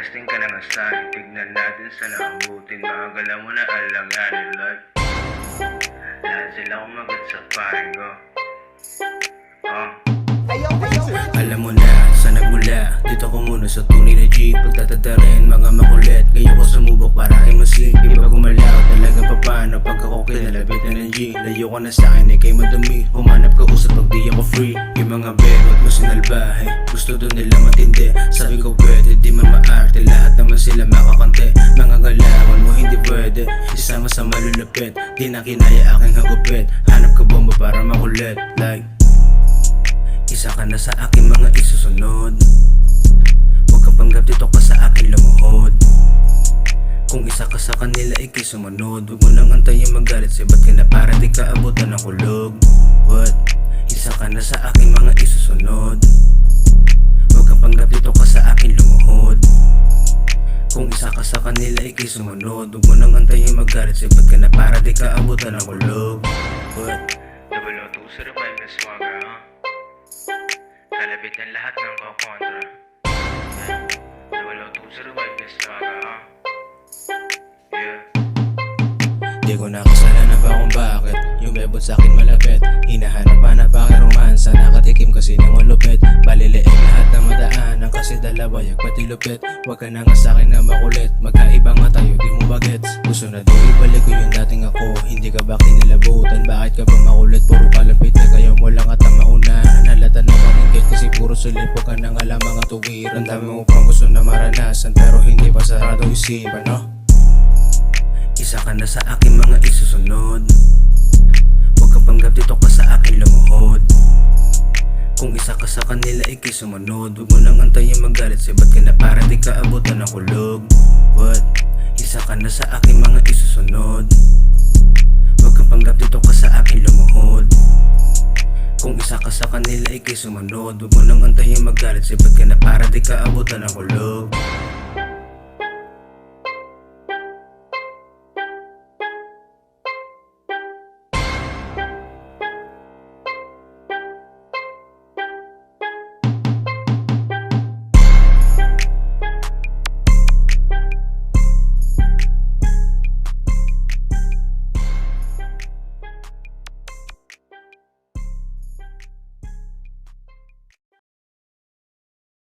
Testing ka ng asahin, tignan natin sa naabutin. Makagala mo na alanganin like lahat sila kumagat sa paring ko. Alam mo na, saan nagmula? Dito ko muna sa tunay na G. Pagtatadarin, mga makulit. Kayo ko sumubok para kay masin. Iba gumalaw, talagang papano pag ako kinalabit na ng G. Layo ka na sa'kin, kay madami. Humanap ka usap pag di ako free. Yung mga berot mo sinalbahe, gusto doon nila matindi. Sabi ko pwede, di man maarte. Lahat naman sila makakante. Mga galawan mo hindi pwede isama sa malulupit. Di na kinaya aking hagupit. Hanap ka bomba para makulit. Like isa ka na sa aking mga isusunod. Huwag ka panggap dito ka sa akin lumuhod. Kung isa ka sa kanila ikay sumunod. Huwag mo nang antayin magalit siya. Ba't ka na para di ka abutan ng kulog? What? Isa ka na sa aking mga isusunod. Huwag ka panggap dito ka sa akin lumuhod. Kung isa ka sa kanila ikay sumunod. Huwag mo nang antayin magalit siya. Ba't ka na para di ka abutan ng kulog? What? Double O2 sa revive na swagger, kalabit ang lahat ng kukontra. Double O2 sa revive na swagger, Di ko nakasalanan pa kung bakit yung bebot sa'kin malapit. Hinahanap pa aking romansa. Nakatikim kasi ng malupit. Baliliig lahat na madaanan kasi dalawayag pati lupit. Huwag ka na nga sa'kin na makulit. Magkaiba nga tayo, di mo bagets. Gusto na daw ibalik ko yung dating ako. Hindi ka ba kinilabutan? Bakit ka ba makulit? Puro kalapit na kayo mo lang at ang maunahan. Halata na maninggit kasi puro sulit. Huwag ka na nga lang mga tuwiran. Dami mo pang gusto na maranasan pero hindi pa sarado isipan, no? Isa ka na sa aking mga isusunod. Huwag ka panggap dito ka sa akin lumuhod. Kung isa ka sa kanila ikay sumunod. Huwag mo nang antayin magalit siya. Ba't ka na para di ka abutan ng kulog? What? Isa ka na sa aking mga isusunod. Huwag ka panggap dito ka sa akin lumuhod. Kung isa ka sa kanila ikay sumunod. Huwag mo nang antayin magalit siya. Ba't ka na para di ka abutan ng kulog?